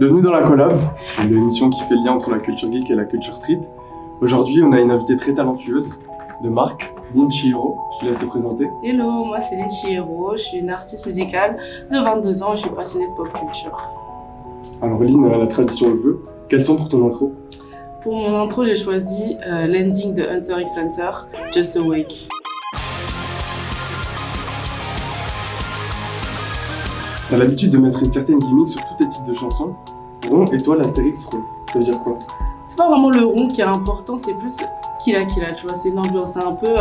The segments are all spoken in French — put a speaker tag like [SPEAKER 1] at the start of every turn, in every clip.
[SPEAKER 1] Bienvenue dans la collab, l'émission qui fait le lien entre la culture geek et la culture street. Aujourd'hui, on a une invitée très talentueuse de marque, Lynn Chihiro. Je te laisse te présenter.
[SPEAKER 2] Hello, moi c'est Lynn Chihiro, je suis une artiste musicale de 22 ans et je suis passionnée de pop culture.
[SPEAKER 1] Alors Lynn, la tradition le veut. Quels sont pour ton intro?
[SPEAKER 2] Pour mon intro, j'ai choisi l'ending de Hunter x Hunter, Just Awake.
[SPEAKER 1] T'as l'habitude de mettre une certaine gimmick sur tous tes types de chansons. Rond et toi, l'astérix rond. Ça veut dire quoi?
[SPEAKER 2] C'est pas vraiment le rond qui est important, c'est plus Killa, tu vois, c'est une ambiance. C'est un peu,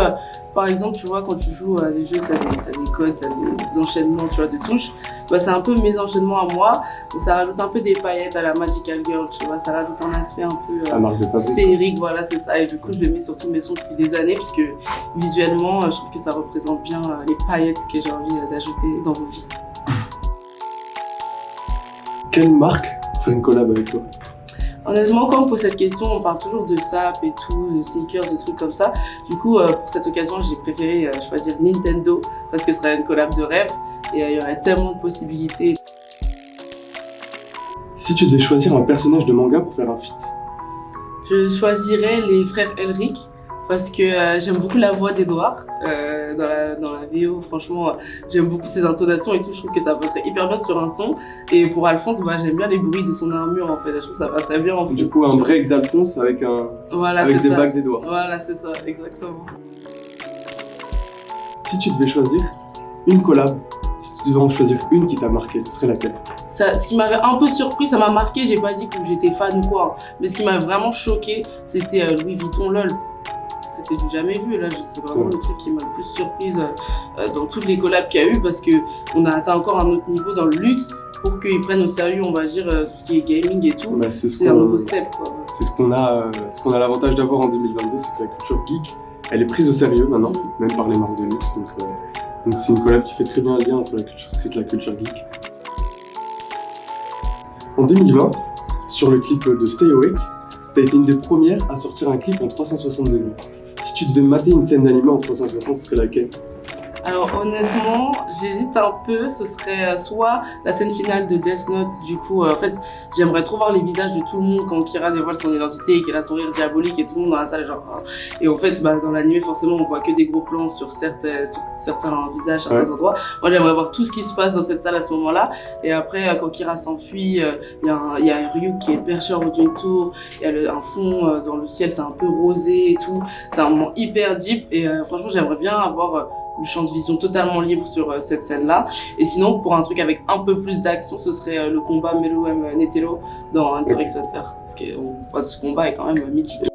[SPEAKER 2] par exemple, tu vois, quand tu joues à des jeux, t'as des codes, t'as des enchaînements, tu vois, de touches. Bah, c'est un peu mes enchaînements à moi, mais ça rajoute un peu des paillettes à la Magical Girl, tu vois, ça rajoute un aspect un peu féerique, voilà, c'est ça. Et du coup, je le mets sur tous mes sons depuis des années, puisque visuellement, je trouve que ça représente bien les paillettes que j'ai envie d'ajouter dans vos vies.
[SPEAKER 1] Quelle marque ferait une collab avec toi?
[SPEAKER 2] Honnêtement, quand on me pose cette question, on parle toujours de sap et tout, de sneakers, de trucs comme ça. Du coup, pour cette occasion, j'ai préféré choisir Nintendo parce que ce serait une collab de rêve et il y aurait tellement de possibilités.
[SPEAKER 1] Si tu devais choisir un personnage de manga pour faire un feat?
[SPEAKER 2] Je choisirais les frères Elric parce que j'aime beaucoup la voix d'Edouard dans la VO. Franchement, j'aime beaucoup ses intonations et tout. Je trouve que ça passerait hyper bien sur un son. Et pour Alphonse, bah, j'aime bien les bruits de son armure en fait. Je trouve que ça passerait bien en fait.
[SPEAKER 1] Du coup, un break d'Alphonse avec des bagues d'Edouard.
[SPEAKER 2] Voilà, c'est ça, exactement.
[SPEAKER 1] Si tu devais choisir une collab, si tu devais en choisir une qui t'a marqué, ce serait laquelle?
[SPEAKER 2] Ce qui m'avait un peu surpris, ça m'a marqué, j'ai pas dit que j'étais fan ou quoi, mais ce qui m'a vraiment choqué, c'était Louis Vuitton LOL. C'était du jamais vu, là, c'est vraiment le truc qui m'a le plus surprise dans toutes les collabs qu'il y a eu, parce qu'on a atteint encore un autre niveau dans le luxe, pour qu'ils prennent au sérieux, on va dire, tout ce qui est gaming et tout. Bah, c'est un nouveau step, quoi.
[SPEAKER 1] C'est ce qu'on a l'avantage d'avoir en 2022, c'est que la culture geek, elle est prise au sérieux maintenant, même par les marques de luxe, donc c'est une collab qui fait très bien le lien entre la culture street et la culture geek. En 2020, sur le clip de Stay Awake, t'as été une des premières à sortir un clip en 360 degrés. Si tu devais mater une scène d'animé en 360, ce serait laquelle?
[SPEAKER 2] Alors honnêtement, j'hésite un peu, ce serait soit la scène finale de Death Note, du coup en fait j'aimerais trop voir les visages de tout le monde quand Kira dévoile son identité et qu'elle a son rire diabolique et tout le monde dans la salle genre et en fait dans l'animé forcément on voit que des gros plans sur certains visages, certains endroits. Moi j'aimerais voir tout ce qui se passe dans cette salle à ce moment-là et après quand Kira s'enfuit, il y a un Ryuk qui est perché en haut d'une tour, il y a un fond dans le ciel, c'est un peu rosé et tout, c'est un moment hyper deep et franchement j'aimerais bien avoir le champ de vision totalement libre sur cette scène-là. Et sinon, pour un truc avec un peu plus d'action, ce serait le combat Meruem Netero dans Hunter x Hunter. Parce que ce combat est quand même mythique.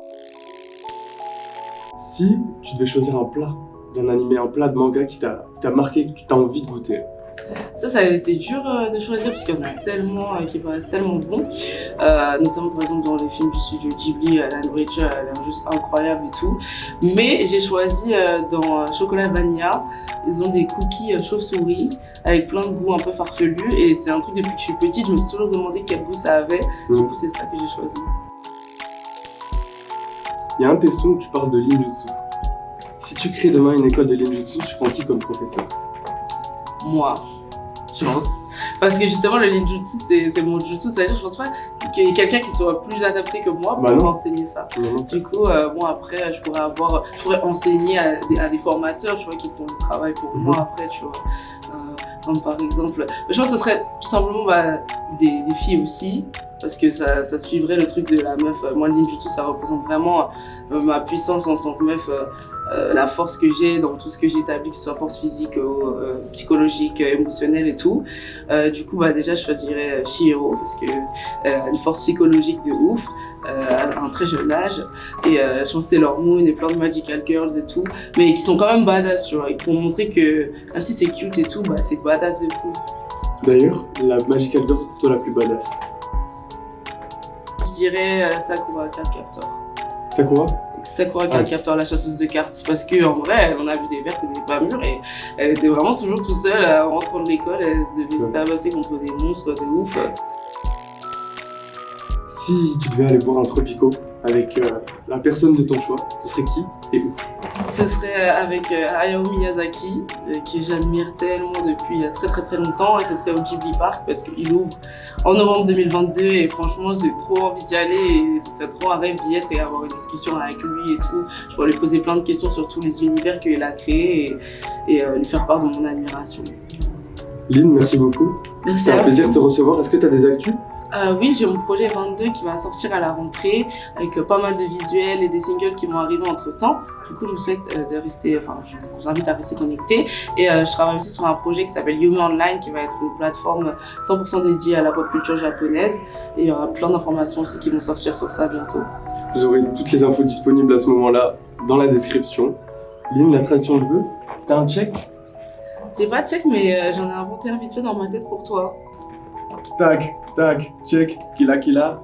[SPEAKER 1] Si tu devais choisir un plat d'un animé, un plat de manga qui t'a marqué, que tu as envie de goûter?
[SPEAKER 2] Ça a été dur de choisir parce qu'il y en a tellement qui paraissent tellement bons. Notamment par exemple dans les films du studio Ghibli, la nourriture elle est juste incroyable et tout. Mais j'ai choisi dans Chocolat Vanilla, ils ont des cookies chauve-souris avec plein de goûts un peu farfelus et c'est un truc depuis que je suis petite, je me suis toujours demandé quel goût ça avait. Du coup c'est ça que j'ai choisi.
[SPEAKER 1] Il y a un de tes sons où tu parles de Ninjutsu. Si tu crées demain une école de Ninjutsu, tu prends qui comme professeur?
[SPEAKER 2] Moi, je pense. Parce que justement, le ninjutsu, c'est mon jutsu. C'est-à-dire, je pense pas qu'il y ait quelqu'un qui soit plus adapté que moi pour m'enseigner ça. Du coup, après, je pourrais enseigner à des formateurs, tu vois, qui font le travail pour moi après, tu vois. Comme par exemple, je pense que ce serait tout simplement des filles aussi. Parce que ça suivrait le truc de la meuf. Moi, le ninjutsu, ça représente vraiment ma puissance en tant que meuf, la force que j'ai dans tout ce que j'établis, que ce soit force physique, psychologique, émotionnelle et tout. Du coup, déjà, je choisirais Chihiro parce qu'elle a une force psychologique de ouf à un très jeune âge. Et je pense que c'est leur Moon et plein de Magical Girls et tout, mais qui sont quand même badass, tu vois, et pour montrer que même si c'est cute et tout, c'est badass de fou.
[SPEAKER 1] D'ailleurs, la Magical Girl, c'est pour toi la plus badass?
[SPEAKER 2] Je dirais Sakura Cardcaptor. Sakura Cardcaptor, la chasseuse de cartes. Parce qu'en vrai, on a vu des vertes et des pas mûres et elle était vraiment toujours toute seule en rentrant de l'école. Elle devait se tabasser contre des monstres de ouf.
[SPEAKER 1] Si tu devais aller boire un Tropico avec la personne de ton choix, ce serait qui et où?
[SPEAKER 2] Ce serait avec Hayao Miyazaki, que j'admire tellement depuis très très très longtemps, et ce serait au Ghibli Park parce qu'il ouvre en novembre 2022 et franchement j'ai trop envie d'y aller et ce serait trop un rêve d'y être et avoir une discussion avec lui et tout. Je pourrais lui poser plein de questions sur tous les univers qu'il a créés et lui faire part de mon admiration.
[SPEAKER 1] Lynn, merci beaucoup.
[SPEAKER 2] Merci.
[SPEAKER 1] C'est un plaisir de te recevoir. Est-ce que tu as des actus?
[SPEAKER 2] Oui, j'ai mon projet 22 qui va sortir à la rentrée avec pas mal de visuels et des singles qui vont arriver entre temps. Du coup, je vous souhaite de rester, enfin, je vous invite à rester connectés. Et je travaille aussi sur un projet qui s'appelle Yume Online qui va être une plateforme 100% dédiée à la pop culture japonaise. Et il y aura plein d'informations aussi qui vont sortir sur ça bientôt.
[SPEAKER 1] Vous aurez toutes les infos disponibles à ce moment-là dans la description. Lynn, la tradition le veut. T'as un check?
[SPEAKER 2] J'ai pas de check, mais j'en ai inventé un vite fait dans ma tête pour toi.
[SPEAKER 1] Tac, tac, check, kila kila.